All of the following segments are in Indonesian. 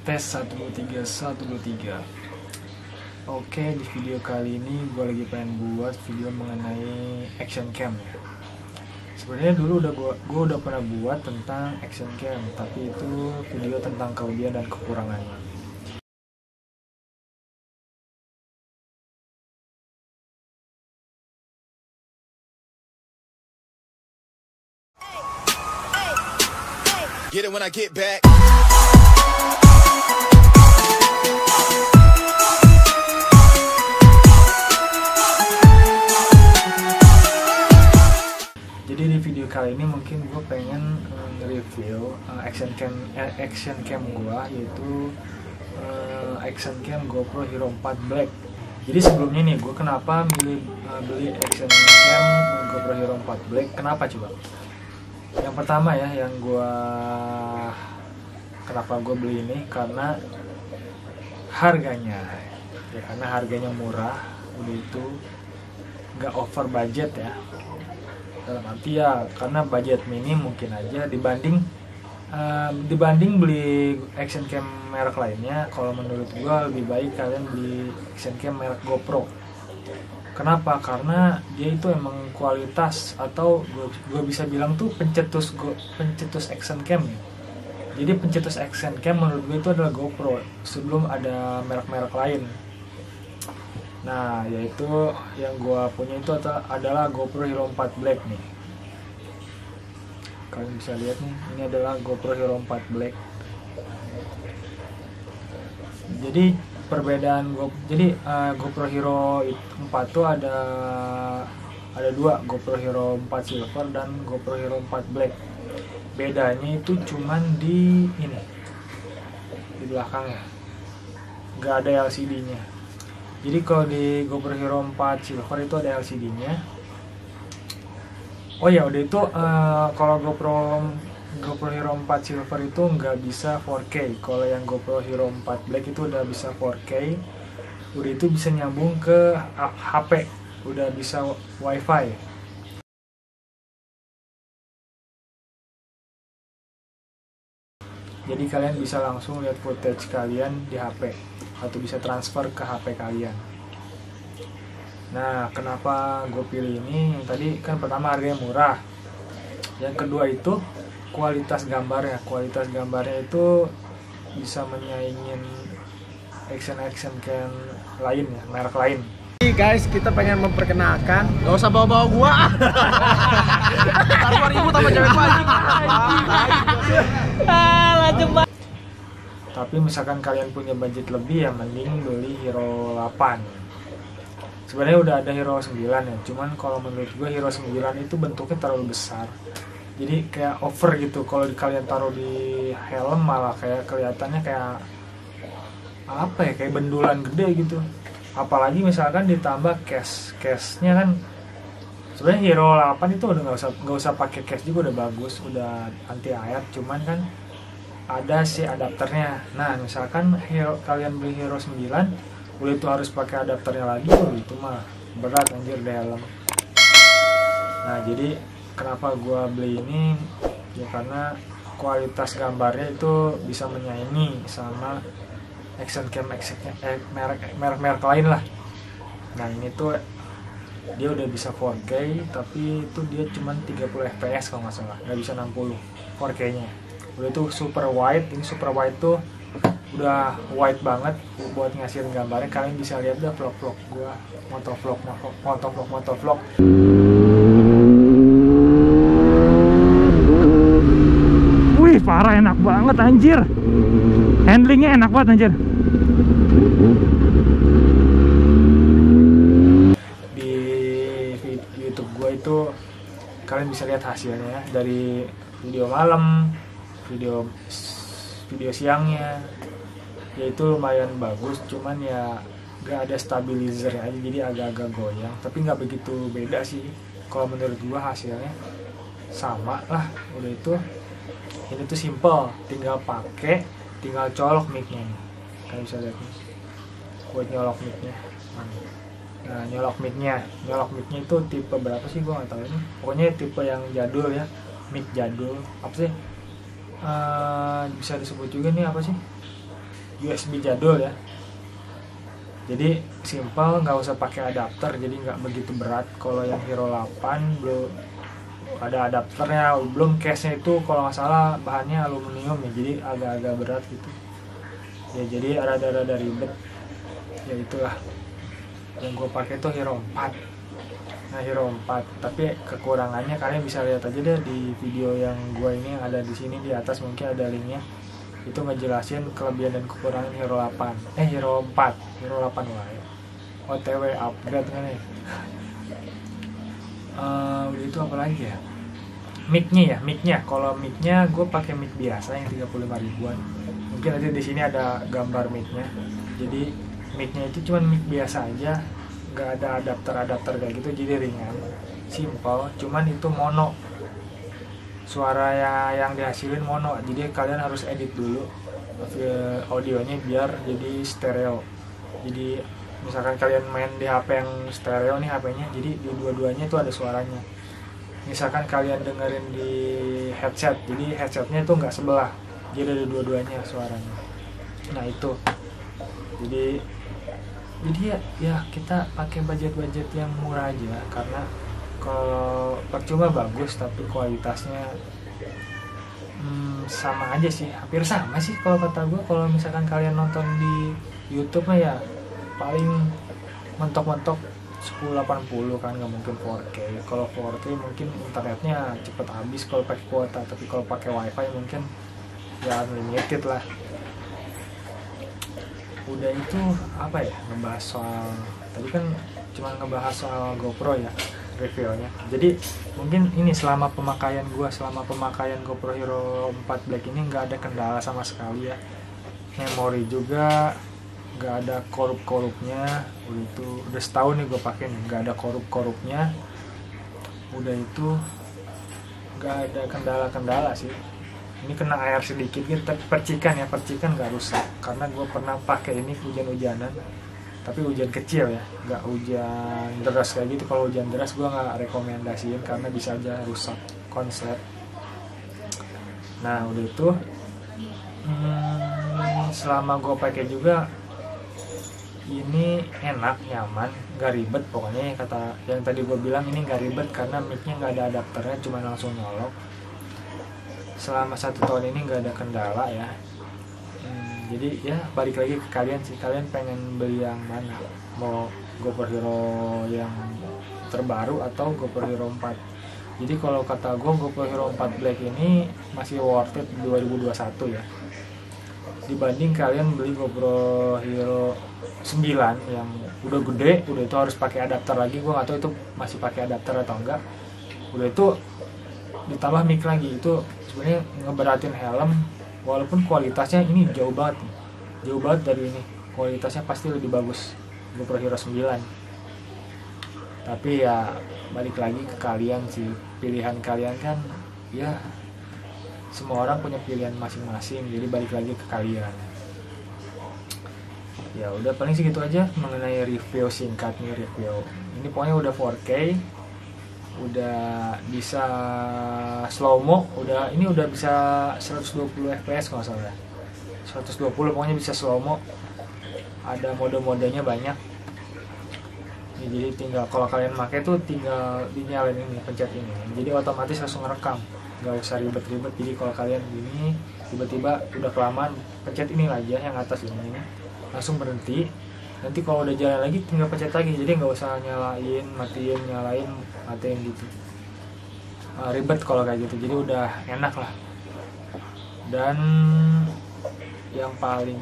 Tes 123. Oke, di video kali ini gue lagi pengen buat video mengenai action cam ya. Sebenarnya dulu gue udah pernah buat tentang action cam, tapi itu video tentang kelebihan dan kekurangannya. Get it when I get back. Jadi di video kali ini mungkin gue pengen nge-review action cam gue, yaitu action cam GoPro Hero 4 Black. Jadi sebelumnya nih, gue kenapa beli action cam GoPro Hero 4 Black? Kenapa coba? Yang pertama ya, kenapa gue beli ini, karena harganya ya, karena harganya murah, udah itu nggak over budget ya. Dalam arti ya, karena budget minim mungkin aja dibanding beli action cam merek lainnya. Kalau menurut gue lebih baik kalian beli action cam merek GoPro. Kenapa? Karena dia itu emang kualitas, atau gue bisa bilang tuh pencetus action cam ya. Jadi pencetus action cam menurut gue itu adalah GoPro sebelum ada merek-merek lain. Nah, yaitu yang gue punya itu adalah GoPro Hero 4 Black nih. Kalian bisa lihat nih, ini adalah GoPro Hero 4 Black. Jadi perbedaan GoPro Hero 4 tuh ada dua, GoPro Hero 4 Silver dan GoPro Hero 4 Black. Bedanya itu cuman di belakangnya, nggak ada LCD-nya. Jadi kalau di GoPro Hero 4 Silver itu ada LCD-nya. Oh ya, udah itu kalau GoPro Hero 4 Silver itu nggak bisa 4K. Kalau yang GoPro Hero 4 Black itu udah bisa 4K. Udah itu bisa nyambung ke HP, udah bisa WiFi. Jadi kalian bisa langsung lihat footage kalian di HP, atau bisa transfer ke HP kalian. Nah, kenapa gue pilih ini? Tadi kan pertama harganya murah. Yang kedua itu kualitas gambarnya. Kualitas gambarnya itu bisa menyaingin action cam lain ya, merek lain. Guys, kita pengen memperkenalkan. Gak usah bawa-bawa gua. Taruh ibu tambah cewek anjing. Tapi misalkan kalian punya budget lebih ya, mending beli Hero 8. Sebenarnya udah ada Hero 9 ya, cuman kalau menurut gue Hero 9 itu bentuknya terlalu besar. Jadi kayak over gitu. Kalau kalian taruh di helm malah kayak kelihatannya kayak apa ya, kayak bendulan gede gitu. Apalagi misalkan ditambah case-nya kan. Sebenarnya Hero 8 itu udah nggak usah pakai case juga, udah bagus, udah anti air. Cuman kan ada si adapternya. Nah, misalkan kalian beli Hero 9, udah itu harus pakai adapternya lagi, itu mah berat anjir di helm. Nah, jadi kenapa gua beli ini ya, karena kualitas gambarnya itu bisa menyaingi sama action cam merek lain lah. Nah, ini tuh dia udah bisa 4K, tapi itu dia cuma 30 fps kalau nggak salah, nggak bisa 60 4K nya. Udah itu super wide. Ini super wide tuh udah wide banget buat ngasihin gambarnya. Kalian bisa lihat dah vlog gua, motovlog. Wih, parah, enak banget anjir. Handlingnya enak banget anjir. Di YouTube gue itu kalian bisa lihat hasilnya ya, dari video malam, video siangnya, yaitu lumayan bagus. Cuman ya gak ada stabilizer aja, jadi agak-agak goyang. Tapi nggak begitu beda sih. Kalau menurut gue hasilnya sama lah. Udah itu, ini tuh simple, tinggal colok mic-nya nih. Kalian bisa lihat nih, buat nyolok mic-nya. Nah, nyolok mic-nya itu tipe berapa sih, gue nggak tahu ini. Pokoknya tipe yang jadul ya, mic jadul. Apa sih? Bisa disebut juga nih apa sih? USB jadul ya. Jadi simple, nggak usah pakai adapter, jadi nggak begitu berat. Kalau yang Hero 8 belum ada adapternya, belum case-nya itu kalau nggak salah bahannya aluminium ya, jadi agak-agak berat gitu ya, jadi rada-rada ribet ya. Itulah yang gue pakai tuh Hero 4. Nah Hero 4, tapi kekurangannya kalian bisa lihat aja deh di video yang gue ini yang ada di sini di atas, mungkin ada linknya, itu ngejelasin kelebihan dan kekurangan Hero 8 Hero 4 Hero 8 ya. OTW upgrade kan ya. Itu apa lagi ya, mic-nya kalau mic-nya gue pakai mic biasa yang 35 ribuan. Mungkin nanti di sini ada gambar mic-nya. Jadi mic-nya itu cuma mic biasa aja, nggak ada adapter kayak gitu, jadi ringan, simple. Cuman itu mono, suara yang dihasilin mono, jadi kalian harus edit dulu audionya biar jadi stereo. Jadi misalkan kalian main di HP yang stereo nih HP-nya, jadi di dua-duanya itu ada suaranya. Misalkan kalian dengerin di headset, jadi headsetnya itu nggak sebelah, jadi ada dua-duanya suaranya. Nah itu jadi ya kita pakai budget yang murah aja, karena kalau percuma bagus tapi kualitasnya sama aja sih, hampir sama sih kalau kata gue. Kalau misalkan kalian nonton di YouTube mah ya paling mentok-mentok 1080 kan, nggak mungkin 4K. Kalau 4K mungkin internetnya cepet habis kalau pakai kuota, tapi kalau pakai wifi mungkin ya unlimited lah. Udah itu apa ya, ngebahas soal tadi kan cuma ngebahas soal GoPro ya, reviewnya. Jadi mungkin ini selama pemakaian GoPro Hero 4 Black ini nggak ada kendala sama sekali ya. Memori juga nggak ada korup-korupnya. Udah setahun nih gue pakai nih, nggak ada korup-korupnya. Udah itu nggak ada kendala-kendala sih. Ini kena air sedikit gitu, tapi percikan nggak rusak, karena gue pernah pakai ini hujan-hujanan, tapi hujan kecil ya, nggak hujan deras kayak gitu. Kalau hujan deras gue nggak rekomendasiin karena bisa aja rusak konslet. Nah udah itu selama gue pakai juga ini enak, nyaman, nggak ribet. Pokoknya kata yang tadi gue bilang, ini nggak ribet karena mic-nya nggak ada adapternya, cuma langsung nyolok. Selama 1 tahun ini nggak ada kendala ya. Jadi ya balik lagi ke kalian sih, kalian pengen beli yang mana, mau GoPro Hero yang terbaru atau GoPro Hero 4. Jadi kalau kata gue, GoPro Hero 4 Black ini masih worth it 2021 ya, dibanding kalian beli GoPro Hero 9 yang udah gede, udah itu harus pakai adapter lagi. Gue nggak tahu itu masih pakai adapter atau enggak. Udah itu ditambah mic lagi, itu sebenarnya ngeberatin helm. Walaupun kualitasnya ini jauh banget dari ini, kualitasnya pasti lebih bagus GoPro Hero 9. Tapi ya balik lagi ke kalian sih, pilihan kalian kan ya, semua orang punya pilihan masing-masing, jadi balik lagi ke kalian. Ya udah paling segitu aja mengenai review singkat nih. Ini pokoknya udah 4K, udah bisa slow mo, ini udah bisa 120 fps kalau salah, 120 pokoknya bisa slow mo. Ada mode-modenya banyak. Jadi tinggal kalau kalian pakai tuh tinggal dinyalain ini, pencet ini, jadi otomatis langsung ngerekam, nggak usah ribet-ribet. Jadi kalau kalian gini tiba-tiba udah kelamaan, pencet ini aja yang atas ini langsung berhenti. Nanti kalau udah jalan lagi tinggal pencet lagi, jadi nggak usah matiin gitu. Ribet kalau kayak gitu, jadi udah enak lah. Dan yang paling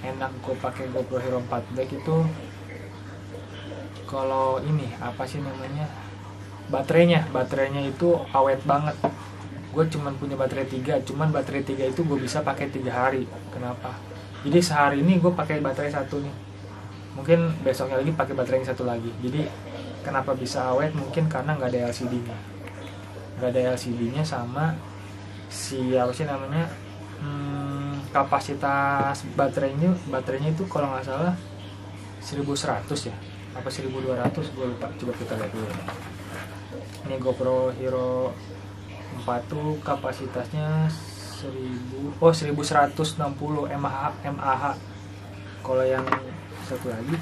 enak gue pakai GoPro Hero 4 Black itu kalau ini apa sih namanya, baterainya itu awet banget. Gue cuman punya baterai 3, cuman baterai 3 itu gue bisa pakai 3 hari. Kenapa? Jadi sehari ini gue pakai baterai 1 nih, mungkin besoknya lagi pakai baterai yang 1 lagi. Jadi kenapa bisa awet? Mungkin karena nggak ada LCD-nya, sama si apa sih namanya, kapasitas baterainya itu kalau nggak salah 1100 ya, apa 1200, gue lupa. Coba kita lihat dulu. Ini GoPro Hero 4 tuh kapasitasnya 1160 mAh. Kalau yang satu lagi,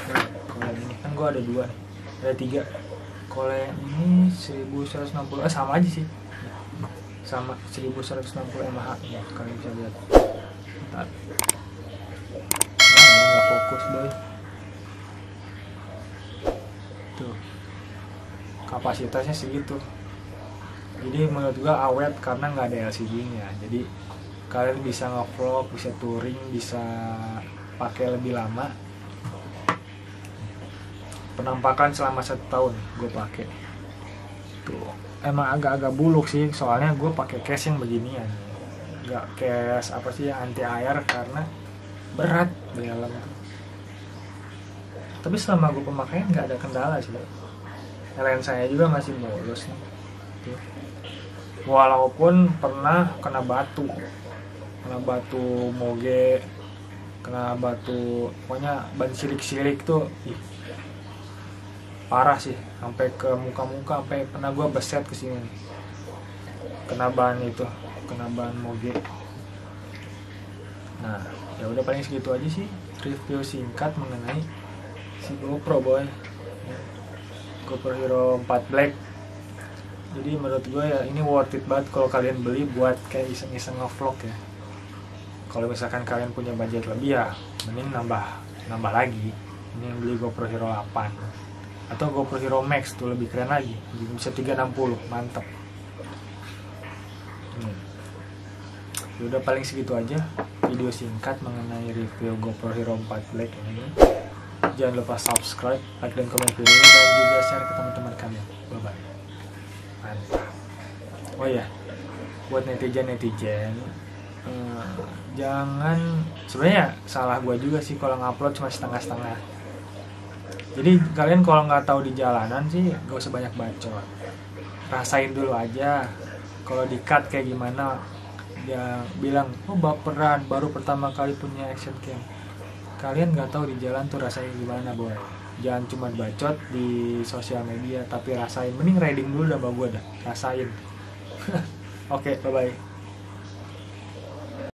nah, kalau yang ini kan gue ada 2 nih, ada 3. Kalau yang ini 1160, sama aja sih, sama 1160 mAh ya, kalian bisa lihat. Bentar. Nah, ini nggak fokus boy. Tuh, kapasitasnya segitu. Jadi menurut gua awet karena nggak ada LCD-nya. Jadi kalian bisa nge-vlog, bisa touring, bisa pakai lebih lama. Penampakan selama 1 tahun gue pakai. Tuh, emang agak-agak buluk sih, soalnya gue pakai case yang beginian. Nggak case apa sih yang anti air karena berat di dalam. Tapi selama gue pemakaian nggak ada kendala sih. Lensanya juga masih mulus nih. Tuh. Walaupun pernah kena batu moge, kena batu, pokoknya ban silik-silik tuh, parah sih, sampai ke muka-muka, sampai pernah gue beset ke sini, kena ban moge. Nah, ya udah paling segitu aja sih review singkat mengenai si GoPro boy, GoPro Hero 4 Black. Jadi menurut gue ya ini worth it banget kalau kalian beli buat kayak iseng-iseng nge-vlog ya. Kalau misalkan kalian punya budget lebih ya mending nambah lagi. Ini yang beli GoPro Hero 8 atau GoPro Hero Max tuh lebih keren lagi, bisa 360, mantep. Udah paling segitu aja video singkat mengenai review GoPro Hero 4 Black ini. Jangan lupa subscribe, like dan komen video ini, dan juga share ke teman-teman kalian. Bye bye. Mantap. Oh ya, buat netizen jangan, sebenarnya salah gue juga sih kalau ngupload cuma setengah-setengah. Jadi kalian kalau nggak tahu di jalanan sih gak usah banyak bacot, rasain dulu aja. Kalau di cut kayak gimana, dia bilang oh baperan baru pertama kali punya action cam. Kalian nggak tahu di jalan tuh rasanya gimana boy. Jangan cuma bacot di sosial media, tapi rasain. Mending riding dulu sama gue dah, rasain. Oke, bye bye.